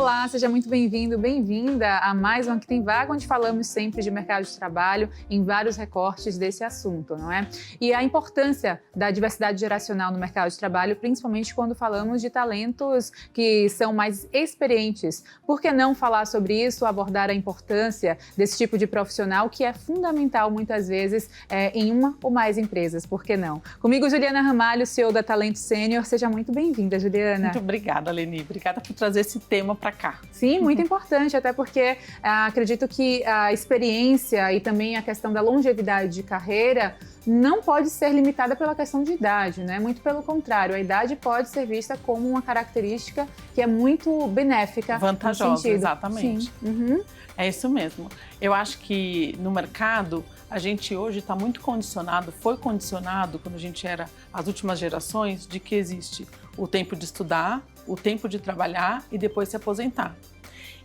Olá, seja muito bem-vindo, bem-vinda a mais um Aqui Tem Vaga, onde falamos sempre de mercado de trabalho em vários recortes desse assunto, não é? E a importância da diversidade geracional no mercado de trabalho, principalmente quando falamos de talentos que são mais experientes. Por que não falar sobre isso, abordar a importância desse tipo de profissional que é fundamental muitas vezes em uma ou mais empresas, por que não? Comigo, Juliana Ramalho, CEO da Talento Sênior. Seja muito bem-vinda, Juliana. Muito obrigada, Leni. Obrigada por trazer esse tema para cá. Sim, muito importante, até porque acredito que a experiência e também a questão da longevidade de carreira não pode ser limitada pela questão de idade, né? Muito pelo contrário, a idade pode ser vista como uma característica que é muito benéfica. Vantajosa, exatamente. Sim. Uhum. É isso mesmo. Eu acho que no mercado, a gente hoje está muito condicionado, foi condicionado quando a gente era as últimas gerações, de que existe o tempo de estudar, o tempo de trabalhar e depois se aposentar.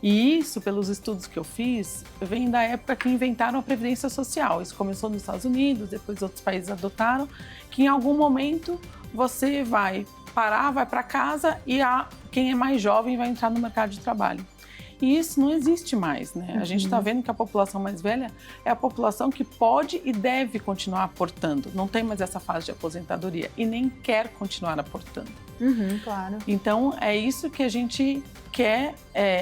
E isso, pelos estudos que eu fiz, vem da época que inventaram a Previdência Social. Isso começou nos Estados Unidos, depois outros países adotaram, que em algum momento você vai parar, vai para casa e quem é mais jovem vai entrar no mercado de trabalho. E isso não existe mais, né? A gente está vendo que a população mais velha é a população que pode e deve continuar aportando. Não tem mais essa fase de aposentadoria e nem quer continuar aportando. Claro. Então, é isso que a gente quer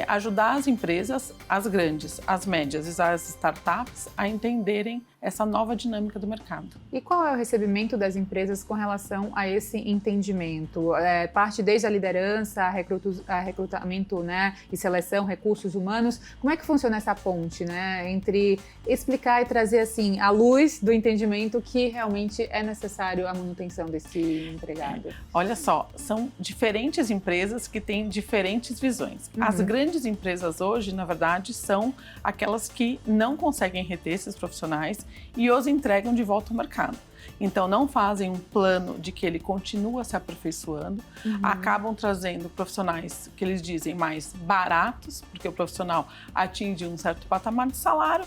ajudar as empresas, as grandes, as médias e as startups a entenderem essa nova dinâmica do mercado. E qual é o recebimento das empresas com relação a esse entendimento? Parte desde a liderança, a recrutamento, né, e seleção, recursos humanos. Como é que funciona essa ponte, né, entre explicar e trazer assim a luz do entendimento que realmente é necessário a manutenção desse empregado? Olha só, são diferentes empresas que têm diferentes visões. As grandes empresas hoje, na verdade, são aquelas que não conseguem reter esses profissionais e os entregam de volta ao mercado. Então, não fazem um plano de que ele continua se aperfeiçoando, acabam trazendo profissionais que eles dizem mais baratos, porque o profissional atinge um certo patamar de salário.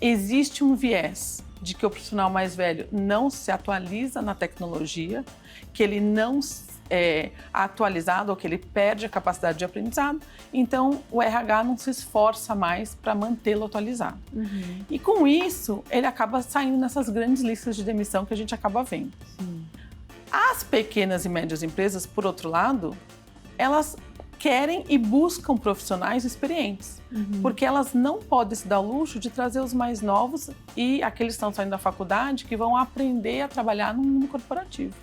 Existe um viés de que o profissional mais velho não se atualiza na tecnologia, que ele não é atualizado ou que ele perde a capacidade de aprendizado, então o RH não se esforça mais para mantê-lo atualizado. E com isso, ele acaba saindo nessas grandes listas de demissão que a gente acaba vendo. As pequenas e médias empresas, por outro lado, elas querem e buscam profissionais experientes, porque elas não podem se dar o luxo de trazer os mais novos e aqueles que estão saindo da faculdade que vão aprender a trabalhar no mundo corporativo.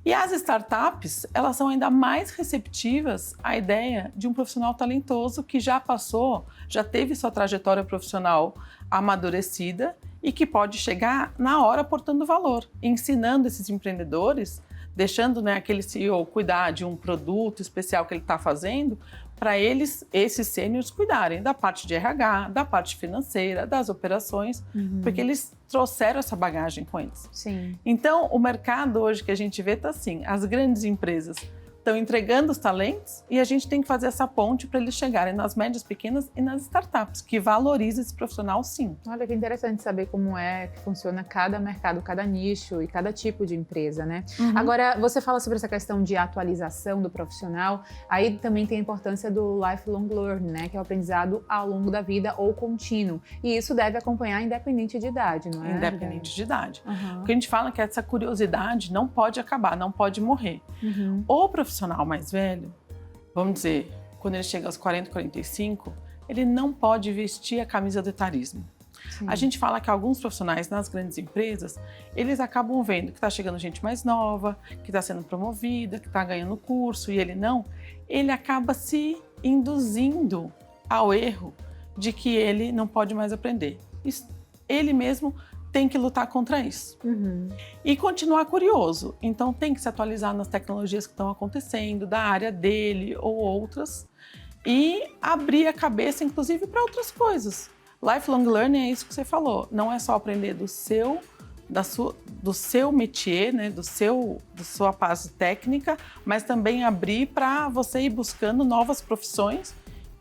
E as startups, elas são ainda mais receptivas à ideia de um profissional talentoso que já teve sua trajetória profissional amadurecida e que pode chegar na hora aportando valor, ensinando esses empreendedores, deixando, né, aquele CEO cuidar de um produto especial que ele está fazendo, para esses sêniors, cuidarem da parte de RH, da parte financeira, das operações, porque eles trouxeram essa bagagem com eles. Sim. Então, o mercado hoje que a gente vê está assim, as grandes empresas estão entregando os talentos e a gente tem que fazer essa ponte para eles chegarem nas médias pequenas e nas startups, que valorizam esse profissional sim. Olha que interessante saber como é que funciona cada mercado, cada nicho e cada tipo de empresa, né? Agora, você fala sobre essa questão de atualização do profissional, aí também tem a importância do lifelong learning, né? Que é o aprendizado ao longo da vida ou contínuo. E isso deve acompanhar independente de idade, não é? Independente de idade. Porque a gente fala que essa curiosidade não pode acabar, não pode morrer. O profissional mais velho, vamos dizer, quando ele chega aos 40, 45, ele não pode vestir a camisa do etarismo. A gente fala que alguns profissionais nas grandes empresas, eles acabam vendo que está chegando gente mais nova, que está sendo promovida, que está ganhando curso e ele não, ele acaba se induzindo ao erro de que ele não pode mais aprender. Ele mesmo tem que lutar contra isso. E continuar curioso. Então, tem que se atualizar nas tecnologias que estão acontecendo, da área dele ou outras, e abrir a cabeça, inclusive, para outras coisas. Lifelong learning é isso que você falou. Não é só aprender do seu métier, né, da sua base técnica, mas também abrir para você ir buscando novas profissões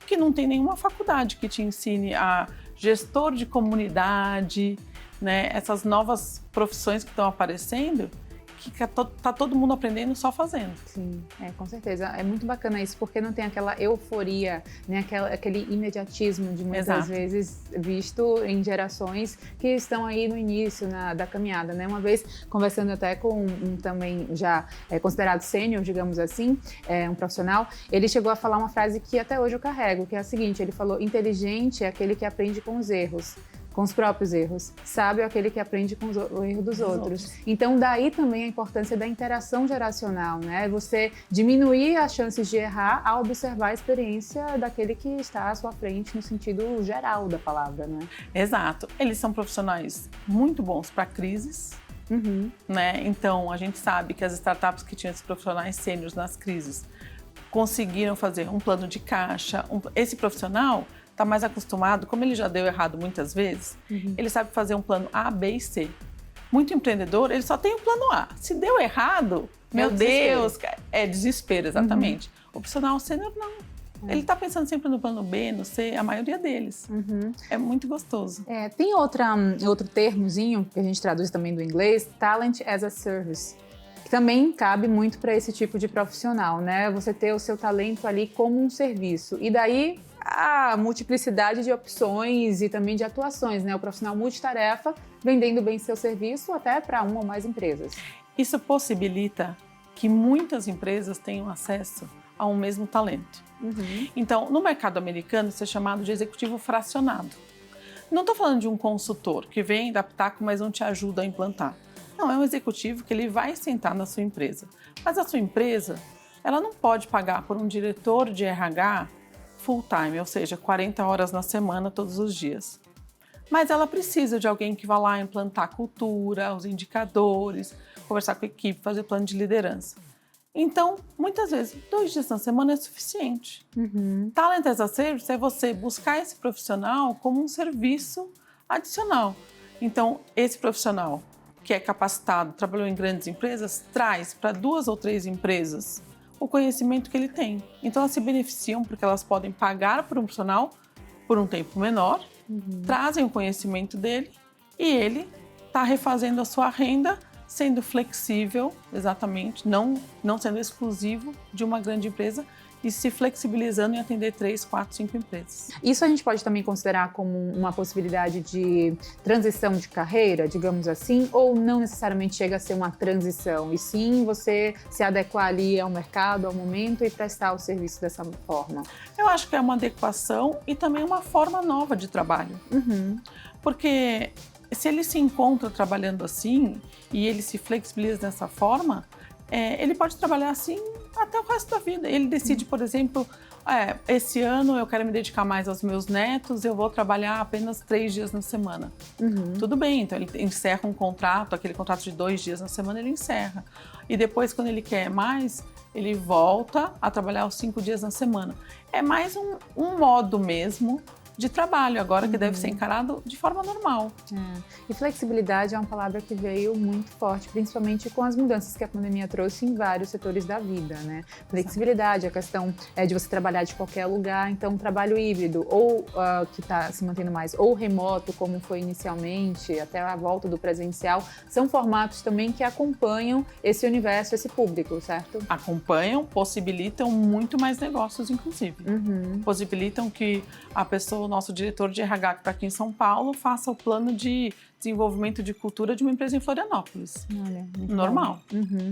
que não tem nenhuma faculdade que te ensine a gestor de comunidade, né, essas novas profissões que estão aparecendo, que tá todo mundo aprendendo só fazendo. Sim, com certeza. É muito bacana isso, porque não tem aquela euforia, né? Aquele imediatismo de muitas vezes visto em gerações que estão aí no início da caminhada, né? Uma vez, conversando até com um também já considerado sênior, digamos assim, um profissional, ele chegou a falar uma frase que até hoje eu carrego, que é a seguinte, ele falou: inteligente é aquele que aprende com os erros. Com os próprios erros. Sábio é aquele que aprende com o erro dos outros. Então, daí também a importância da interação geracional, né? Você diminuir as chances de errar ao observar a experiência daquele que está à sua frente no sentido geral da palavra, né? Exato. Eles são profissionais muito bons para crises, né? Então, a gente sabe que as startups que tinham esses profissionais sêniores nas crises conseguiram fazer um plano de caixa. Esse profissional está mais acostumado, como ele já deu errado muitas vezes, ele sabe fazer um plano A, B e C. Muito empreendedor, ele só tem o plano A. Se deu errado, meu Deus, é desespero, exatamente. O profissional sênior não. Ele está pensando sempre no plano B, no C, a maioria deles. É muito gostoso. Tem outro termozinho que a gente traduz também do inglês, Talent as a Service, que também cabe muito para esse tipo de profissional, né? Você ter o seu talento ali como um serviço. E daí a multiplicidade de opções e também de atuações, né? O profissional multitarefa, vendendo bem seu serviço até para uma ou mais empresas. Isso possibilita que muitas empresas tenham acesso a um mesmo talento. Então, no mercado americano, isso é chamado de executivo fracionado. Não estou falando de um consultor que vem dar pitaco, mas não te ajuda a implantar. Não, é um executivo que ele vai sentar na sua empresa. Mas a sua empresa, ela não pode pagar por um diretor de RH full time, ou seja, 40 horas na semana, todos os dias. Mas ela precisa de alguém que vá lá implantar a cultura, os indicadores, conversar com a equipe, fazer plano de liderança. Então, muitas vezes, 2 dias na semana é suficiente. Talent as a Service é você buscar esse profissional como um serviço adicional. Então, esse profissional que é capacitado, trabalhou em grandes empresas, traz para 2 ou 3 empresas o conhecimento que ele tem. Então, elas se beneficiam porque elas podem pagar por um profissional por um tempo menor, trazem o conhecimento dele e ele está refazendo a sua renda, sendo flexível, exatamente, não sendo exclusivo de uma grande empresa e se flexibilizando em atender 3, 4, 5 empresas. Isso a gente pode também considerar como uma possibilidade de transição de carreira, digamos assim, ou não necessariamente chega a ser uma transição, e sim você se adequar ali ao mercado, ao momento e prestar o serviço dessa forma? Eu acho que é uma adequação e também uma forma nova de trabalho. Porque se ele se encontra trabalhando assim e ele se flexibiliza dessa forma, ele pode trabalhar assim até o resto da vida. Ele decide, por exemplo, esse ano eu quero me dedicar mais aos meus netos, eu vou trabalhar apenas 3 dias na semana. Tudo bem, então ele encerra um contrato, aquele contrato de 2 dias na semana ele encerra. E depois, quando ele quer mais, ele volta a trabalhar os 5 dias na semana. É mais um modo mesmo de trabalho agora que deve ser encarado de forma normal. E flexibilidade é uma palavra que veio muito forte, principalmente com as mudanças que a pandemia trouxe em vários setores da vida, né? Flexibilidade, a questão de você trabalhar de qualquer lugar, então trabalho híbrido, ou que está se mantendo mais, ou remoto, como foi inicialmente, até a volta do presencial, são formatos também que acompanham esse universo, esse público, certo? Acompanham, possibilitam muito mais negócios, inclusive. Possibilitam que a pessoa, o nosso diretor de RH que está aqui em São Paulo, faça o plano de desenvolvimento de cultura de uma empresa em Florianópolis. Olha, normal.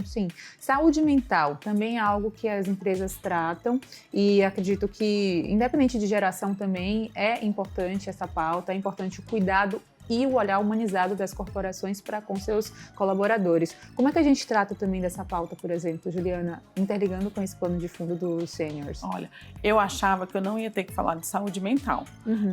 Sim. Saúde mental também é algo que as empresas tratam e acredito que, independente de geração também, é importante essa pauta, é importante o cuidado e o olhar humanizado das corporações para com seus colaboradores. Como é que a gente trata também dessa pauta, por exemplo, Juliana, interligando com esse plano de fundo dos seniors? Olha, eu achava que eu não ia ter que falar de saúde mental,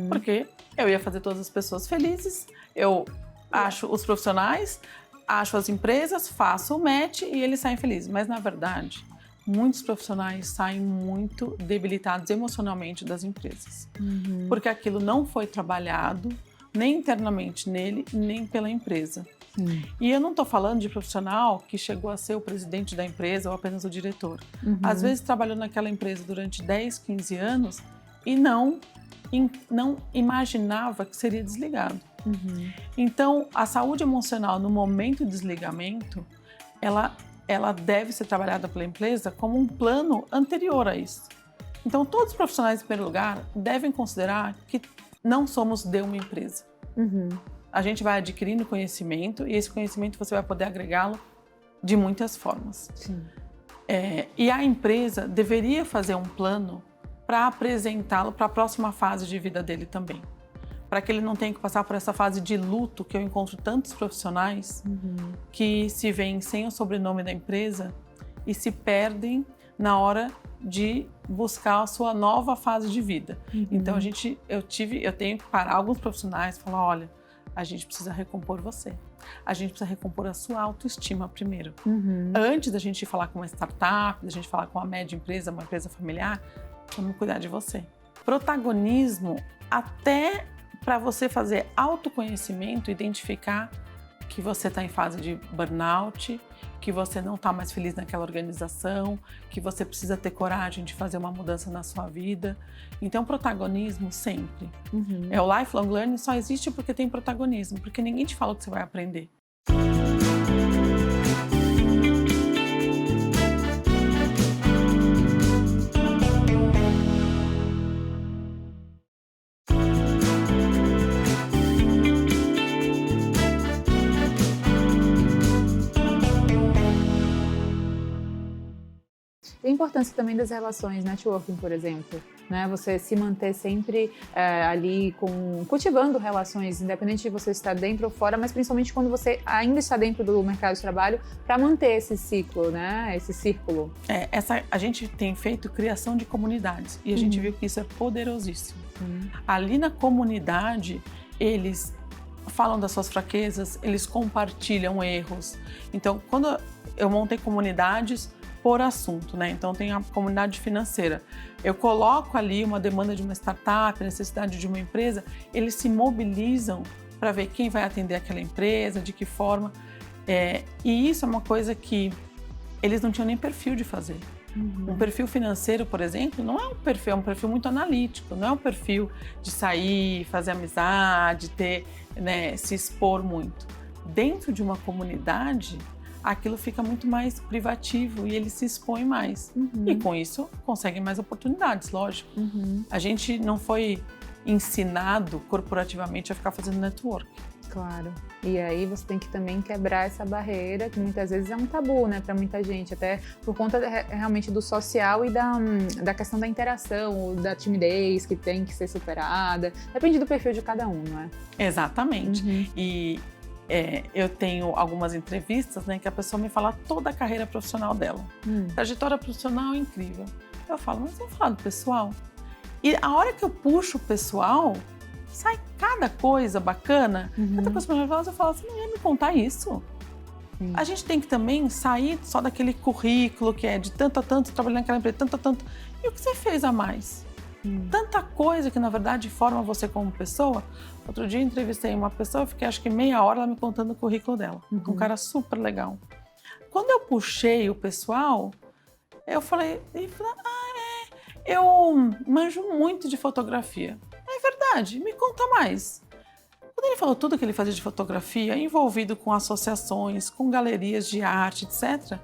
porque eu ia fazer todas as pessoas felizes, eu acho os profissionais, acho as empresas, faço o match e eles saem felizes. Mas, na verdade, muitos profissionais saem muito debilitados emocionalmente das empresas, porque aquilo não foi trabalhado nem internamente nele, nem pela empresa. E eu não estou falando de profissional que chegou a ser o presidente da empresa ou apenas o diretor. Às vezes trabalhou naquela empresa durante 10, 15 anos e não imaginava que seria desligado. Então, a saúde emocional no momento do desligamento ela deve ser trabalhada pela empresa como um plano anterior a isso. Então, todos os profissionais, em primeiro lugar, devem considerar que não somos de uma empresa. A gente vai adquirindo conhecimento e esse conhecimento você vai poder agregá-lo de muitas formas. Sim. E a empresa deveria fazer um plano para apresentá-lo para a próxima fase de vida dele também. Para que ele não tenha que passar por essa fase de luto que eu encontro tantos profissionais que se veem sem o sobrenome da empresa e se perdem na hora de buscar a sua nova fase de vida. Então eu tenho que parar alguns profissionais e falar, olha, a gente precisa recompor você. A gente precisa recompor a sua autoestima primeiro. Antes da gente falar com uma startup, da gente falar com uma média empresa, uma empresa familiar, vamos cuidar de você. Protagonismo até para você fazer autoconhecimento, identificar que você está em fase de burnout, que você não está mais feliz naquela organização, que você precisa ter coragem de fazer uma mudança na sua vida. Então, protagonismo sempre. O lifelong learning só existe porque tem protagonismo, porque ninguém te fala o que você vai aprender. E a importância também das relações, networking, por exemplo, né? Você se manter sempre ali cultivando relações, independente de você estar dentro ou fora, mas principalmente quando você ainda está dentro do mercado de trabalho, para manter esse ciclo, né? Esse círculo. A gente tem feito criação de comunidades e a gente viu que isso é poderosíssimo. Ali na comunidade, eles falam das suas fraquezas, eles compartilham erros. Então, quando eu montei comunidades por assunto, né? Então tem a comunidade financeira. Eu coloco ali uma demanda de uma startup, a necessidade de uma empresa, eles se mobilizam para ver quem vai atender aquela empresa, de que forma. E isso é uma coisa que eles não tinham nem perfil de fazer. Um perfil financeiro, por exemplo, não é um perfil, é um perfil muito analítico, não é um perfil de sair, fazer amizade, se expor muito. Dentro de uma comunidade, aquilo fica muito mais privativo e ele se expõe mais. E com isso, consegue mais oportunidades, lógico. A gente não foi ensinado corporativamente a ficar fazendo network. Claro. E aí você tem que também quebrar essa barreira, que muitas vezes é um tabu, né, para muita gente, até por conta realmente do social e da questão da interação, da timidez que tem que ser superada. Depende do perfil de cada um, não é? Exatamente. E eu tenho algumas entrevistas, né, que a pessoa me fala toda a carreira profissional dela. Trajetória profissional incrível. Eu falo, mas vamos falar do pessoal? E a hora que eu puxo o pessoal, sai cada coisa bacana. Até a pessoa me fala, eu falo, você não ia me contar isso? A gente tem que também sair só daquele currículo que é de tanto a tanto, trabalhar naquela empresa, tanto a tanto. E o que você fez a mais? Tanta coisa que, na verdade, forma você como pessoa. Outro dia eu entrevistei uma pessoa, fiquei acho que meia hora ela me contando o currículo dela. Um cara super legal. Quando eu puxei o pessoal, eu falei, eu manjo muito de fotografia. É verdade, me conta mais. Quando ele falou tudo que ele fazia de fotografia, envolvido com associações, com galerias de arte, etc.,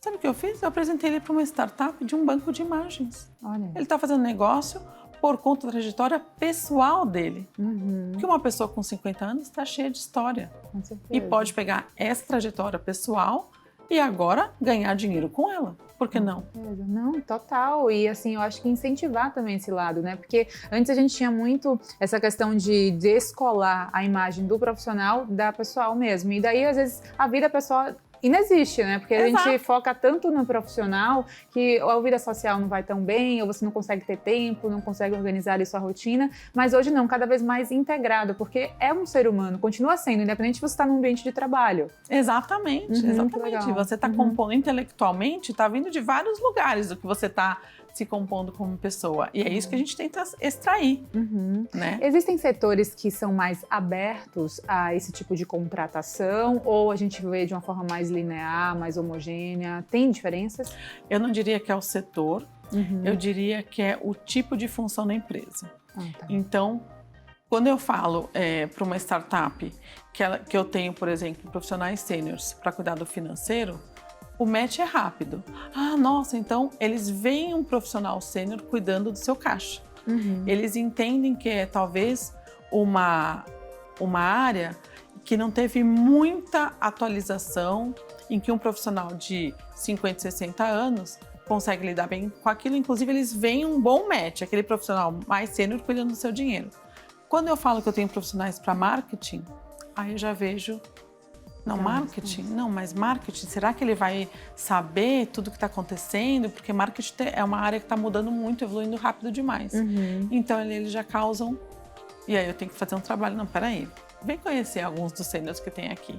sabe o que eu fiz? Eu apresentei ele para uma startup de um banco de imagens. Olha. Ele está fazendo negócio por conta da trajetória pessoal dele. Porque uma pessoa com 50 anos está cheia de história. Com certeza. E pode pegar essa trajetória pessoal e agora ganhar dinheiro com ela. Por que não? Não, total. E assim, eu acho que incentivar também esse lado, né? Porque antes a gente tinha muito essa questão de descolar a imagem do profissional da pessoal mesmo. E daí, às vezes, a vida pessoal inexiste, né? Porque a gente foca tanto no profissional que a vida social não vai tão bem, ou você não consegue ter tempo, não consegue organizar ali sua rotina. Mas hoje não, cada vez mais integrado, porque é um ser humano, continua sendo, independente de você estar num ambiente de trabalho. Exatamente, exatamente. Você está compondo intelectualmente, está vindo de vários lugares do que você está se compondo como pessoa. E é isso que a gente tenta extrair, né? Existem setores que são mais abertos a esse tipo de contratação ou a gente vê de uma forma mais linear, mais homogênea? Tem diferenças? Eu não diria que é o setor, eu diria que é o tipo de função da empresa. Tá. Então, Quando eu falo para uma startup que eu tenho, por exemplo, profissionais sêniores para cuidar do financeiro, o match é rápido. Ah, nossa, então eles veem um profissional sênior cuidando do seu caixa. Eles entendem que é talvez uma área que não teve muita atualização, em que um profissional de 50, 60 anos consegue lidar bem com aquilo. Inclusive, eles veem um bom match, aquele profissional mais sênior cuidando do seu dinheiro. Quando eu falo que eu tenho profissionais para marketing, aí eu já vejo, não, marketing? Não, mas marketing, será que ele vai saber tudo o que está acontecendo? Porque marketing é uma área que está mudando muito, evoluindo rápido demais. Então, eles já causam, e aí eu tenho que fazer um trabalho, não, peraí, vem conhecer alguns dos sêniors que tem aqui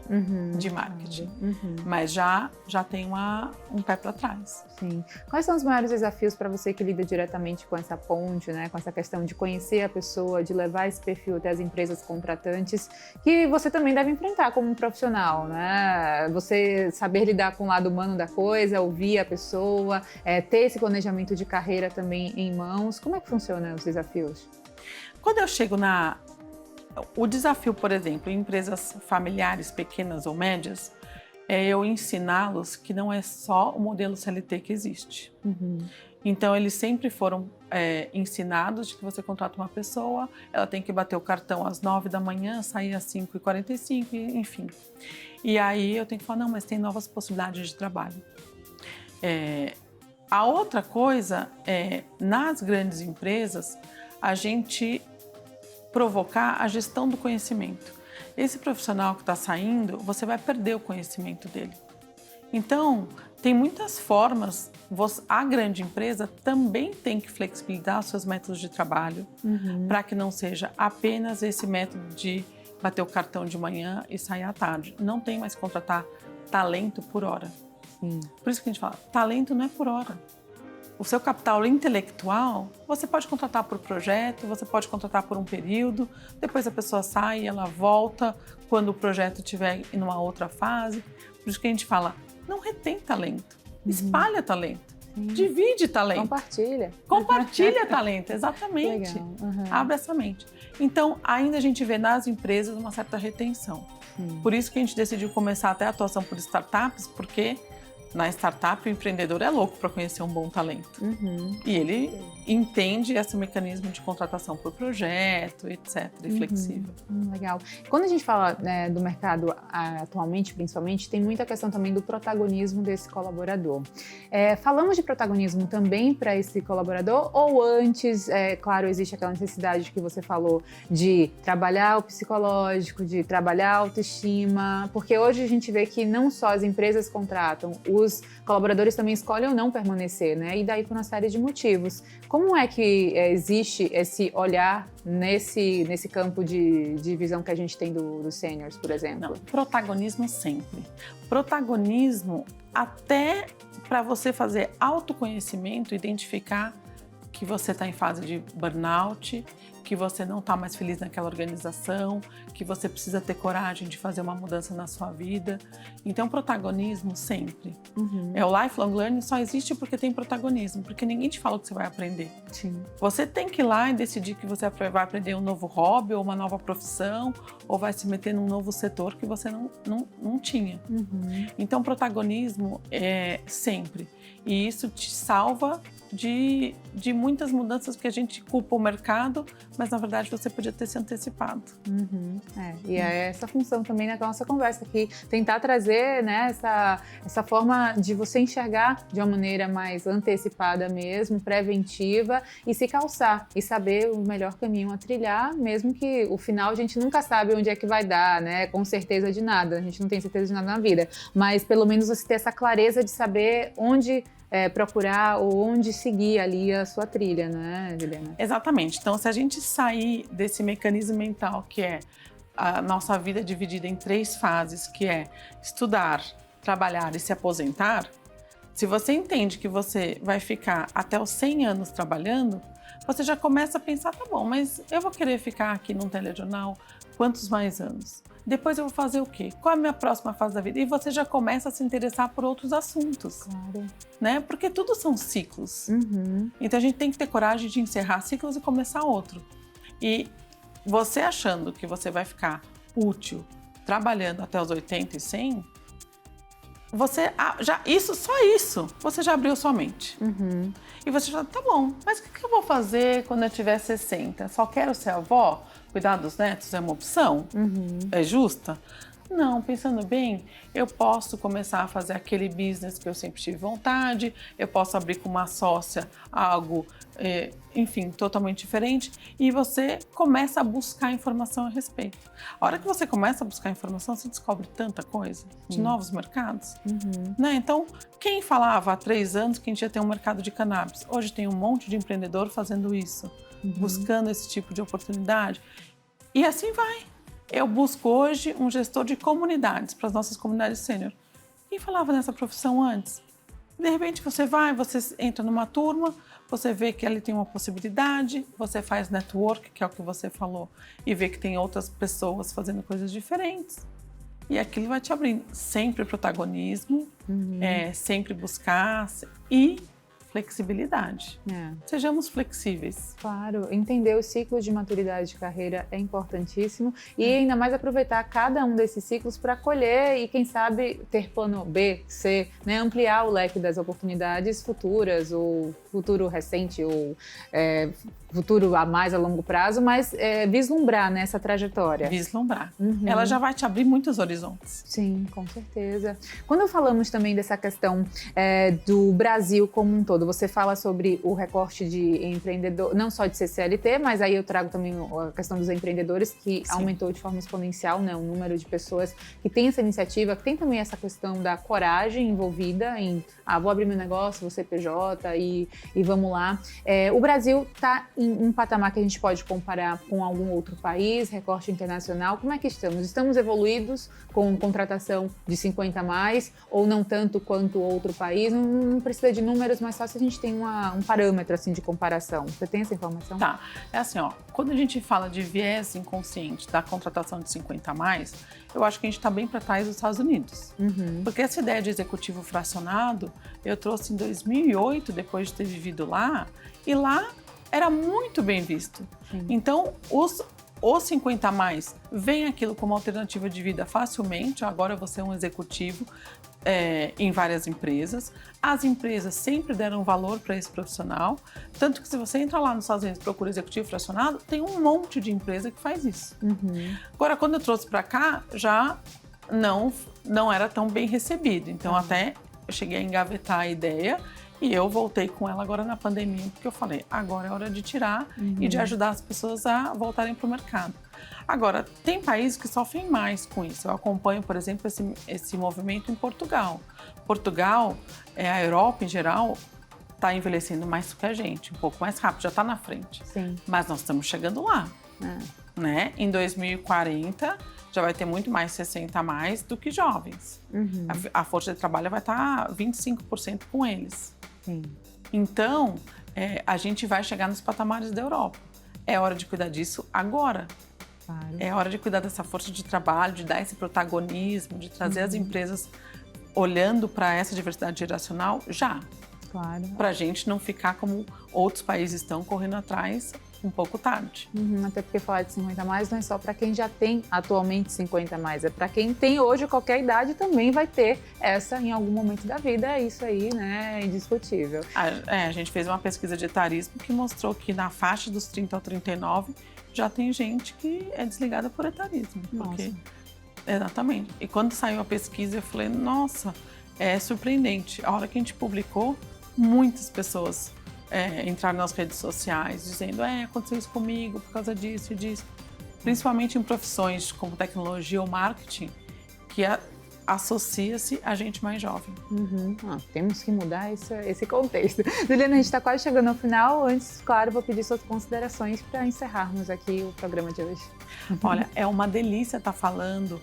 de marketing, mas já tem um pé para trás. Sim. Quais são os maiores desafios para você que lida diretamente com essa ponte, né? Com essa questão de conhecer a pessoa, de levar esse perfil até as empresas contratantes, que você também deve enfrentar como um profissional, né? Você saber lidar com o lado humano da coisa, ouvir a pessoa, ter esse planejamento de carreira também em mãos. Como é que funcionam os desafios? Quando eu chego o desafio, por exemplo, em empresas familiares pequenas ou médias, é eu ensiná-los que não é só o modelo CLT que existe. Então, eles sempre foram ensinados de que você contrata uma pessoa, ela tem que bater o cartão às 9 da manhã, sair às 5h45, enfim. E aí eu tenho que falar, não, mas tem novas possibilidades de trabalho. A outra coisa é, nas grandes empresas, a gente provocar a gestão do conhecimento. Esse profissional que está saindo, você vai perder o conhecimento dele. Então, tem muitas formas, a grande empresa também tem que flexibilizar os seus métodos de trabalho para que não seja apenas esse método de bater o cartão de manhã e sair à tarde. Não tem mais que contratar talento por hora. Por isso que a gente fala, talento não é por hora. O seu capital intelectual, você pode contratar por projeto, você pode contratar por um período, depois a pessoa sai e ela volta quando o projeto estiver em uma outra fase. Por isso que a gente fala, não retém talento, espalha talento, divide talento. Compartilha talento, exatamente. Abre essa mente. Então, ainda a gente vê nas empresas uma certa retenção. Por isso que a gente decidiu começar até a atuação por startups, porque na startup, o empreendedor é louco para conhecer um bom talento. E ele entende esse mecanismo de contratação por projeto, etc. E flexível. Legal. Quando a gente fala, né, do mercado atualmente, principalmente, tem muita questão também do protagonismo desse colaborador. Falamos de protagonismo também para esse colaborador ou antes, claro, existe aquela necessidade que você falou de trabalhar o psicológico, de trabalhar a autoestima, porque hoje a gente vê que não só as empresas contratam, os colaboradores também escolhem ou não permanecer, né? E daí por uma série de motivos. Como é que existe esse olhar nesse campo de visão que a gente tem dos seniors, por exemplo? Não, protagonismo sempre. Protagonismo até para você fazer autoconhecimento, identificar que você está em fase de burnout, que você não está mais feliz naquela organização, que você precisa ter coragem de fazer uma mudança na sua vida. Então, protagonismo sempre. O lifelong learning só existe porque tem protagonismo, porque ninguém te fala o que você vai aprender. Você tem que ir lá e decidir que você vai aprender um novo hobby ou uma nova profissão, ou vai se meter num novo setor que você não tinha. Então, protagonismo é sempre. E isso te salva de muitas mudanças que a gente culpa o mercado, mas na verdade você podia ter se antecipado. E é essa função também na nossa conversa aqui, tentar trazer, né, essa forma de você enxergar de uma maneira mais antecipada mesmo, preventiva, e se calçar e saber o melhor caminho a trilhar, mesmo que o final a gente nunca sabe onde é que vai dar, né, com certeza de nada, a gente não tem certeza de nada na vida, mas pelo menos você ter essa clareza de saber onde procurar ou onde seguir ali a sua trilha, né, Juliana? Exatamente. Então, se a gente sair desse mecanismo mental que é a nossa vida dividida em 3 fases, que é estudar, trabalhar e se aposentar, se você entende que você vai ficar até os 100 anos trabalhando, você já começa a pensar, tá bom, mas eu vou querer ficar aqui num telejornal quantos mais anos? Depois eu vou fazer o quê? Qual é a minha próxima fase da vida? E você já começa a se interessar por outros assuntos. Claro. Né? Porque tudo são ciclos. Então a gente tem que ter coragem de encerrar ciclos e começar outro. E você achando que você vai ficar útil trabalhando até os 80 e 100, você você já abriu sua mente. E você já tá bom, mas o que eu vou fazer quando eu tiver 60? Só quero ser avó? Cuidar dos netos é uma opção? É justa? Não, pensando bem, eu posso começar a fazer aquele business que eu sempre tive vontade, eu posso abrir com uma sócia algo, enfim, totalmente diferente, e você começa a buscar informação a respeito. A hora que você começa a buscar informação, você descobre tanta coisa de novos mercados. Né? Então, quem falava há 3 anos que a gente ia ter um mercado de cannabis? Hoje tem um monte de empreendedor fazendo isso, buscando esse tipo de oportunidade, e assim vai. Eu busco hoje um gestor de comunidades para as nossas comunidades sênior. Quem falava nessa profissão antes? De repente você entra numa turma, você vê que ali tem uma possibilidade, você faz network, que é o que você falou, e vê que tem outras pessoas fazendo coisas diferentes. E aquilo vai te abrindo. Sempre protagonismo, sempre buscar e flexibilidade. Sejamos flexíveis. Claro, entender os ciclos de maturidade de carreira é importantíssimo e ainda mais aproveitar cada um desses ciclos para colher e, quem sabe, ter plano B, C, né? Ampliar o leque das oportunidades futuras, ou futuro recente, ou futuro a mais a longo prazo, mas vislumbrar nessa trajetória. Vislumbrar. Ela já vai te abrir muitos horizontes. Sim, com certeza. Quando falamos também dessa questão do Brasil como um todo, você fala sobre o recorte de empreendedor, não só de CCLT, mas aí eu trago também a questão dos empreendedores, que aumentou de forma exponencial, né, o número de pessoas que tem essa iniciativa, que tem também essa questão da coragem envolvida em, vou abrir meu negócio, vou ser PJ e vamos lá. O Brasil está em um patamar que a gente pode comparar com algum outro país, recorte internacional. Como é que estamos? Estamos evoluídos com contratação de 50 a mais, ou não tanto quanto outro país? Não precisa de números, mas só se a gente tem um parâmetro assim, de comparação. Você tem essa informação? Tá. É assim, quando a gente fala de viés inconsciente da contratação de 50 a mais, eu acho que a gente está bem para trás dos Estados Unidos. Porque essa ideia de executivo fracionado, eu trouxe em 2008, depois de ter vivido lá, e lá era muito bem visto. Então, os 50 a mais vem aquilo como alternativa de vida facilmente. Agora você é um executivo em várias empresas. As empresas sempre deram valor para esse profissional, tanto que se você entra lá nos Estados Unidos e procura executivo fracionado, tem um monte de empresa que faz isso. Agora, quando eu trouxe para cá, já não era tão bem recebido. Então, até eu cheguei a engavetar a ideia e eu voltei com ela agora na pandemia, porque eu falei, agora é hora de tirar e de ajudar as pessoas a voltarem para o mercado. Agora, tem países que sofrem mais com isso. Eu acompanho, por exemplo, esse movimento em Portugal. Portugal, a Europa em geral, está envelhecendo mais do que a gente, um pouco mais rápido, já está na frente. Mas nós estamos chegando lá. Né? Em 2040, já vai ter muito mais 60 a mais do que jovens. A força de trabalho vai estar 25% com eles. Então, a gente vai chegar nos patamares da Europa. É hora de cuidar disso agora. É hora de cuidar dessa força de trabalho, de dar esse protagonismo, de trazer as empresas olhando para essa diversidade geracional já. Para a gente não ficar como outros países estão, correndo atrás um pouco tarde. Até porque falar de 50 a mais não é só para quem já tem atualmente 50 a mais, é para quem tem hoje qualquer idade também vai ter essa em algum momento da vida, é isso aí, né, indiscutível. A gente fez uma pesquisa de etarismo que mostrou que na faixa dos 30 ao 39 já tem gente que é desligada por etarismo. Exatamente. E quando saiu a pesquisa eu falei, nossa, é surpreendente. A hora que a gente publicou, muitas pessoas entraram nas redes sociais dizendo aconteceu isso comigo por causa disso e disso. Principalmente em profissões como tecnologia ou marketing, que associa-se a gente mais jovem. Temos que mudar esse contexto. Juliana, a gente está quase chegando ao final. Antes, claro, vou pedir suas considerações para encerrarmos aqui o programa de hoje. Olha, é uma delícia estar falando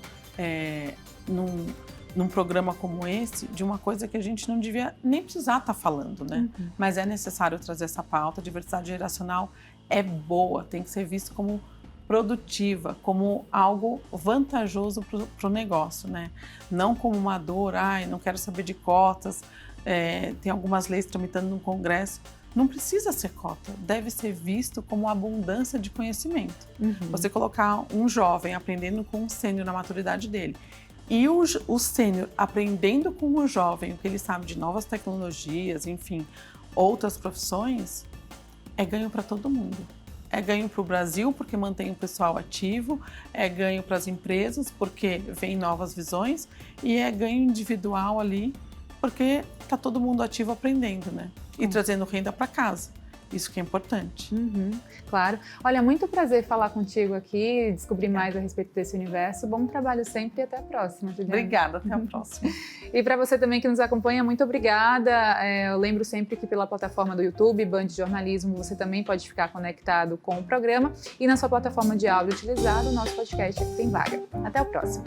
num programa como esse, de uma coisa que a gente não devia nem precisar estar falando, né? Mas é necessário trazer essa pauta. A diversidade geracional é boa, tem que ser visto como produtiva, como algo vantajoso para o negócio, né? Não como uma dor, não quero saber de cotas, tem algumas leis tramitando no Congresso. não precisa ser cota, deve ser visto como abundância de conhecimento. Você colocar um jovem aprendendo com um sênior na maturidade dele e o sênior aprendendo com o jovem o que ele sabe de novas tecnologias, enfim, outras profissões, é ganho para todo mundo. É ganho para o Brasil porque mantém o pessoal ativo, é ganho para as empresas porque vem novas visões e é ganho individual ali porque está todo mundo ativo aprendendo, né? E trazendo renda para casa. Isso que é importante. Claro. Olha, muito prazer falar contigo aqui, descobrir mais a respeito desse universo. Bom trabalho sempre e até a próxima, Juliana. Obrigada, até a próxima. E para você também que nos acompanha, muito obrigada. Eu lembro sempre que pela plataforma do YouTube, Band Jornalismo, você também pode ficar conectado com o programa. E na sua plataforma de áudio utilizada, o nosso podcast Aqui Tem Vaga. Até o próximo.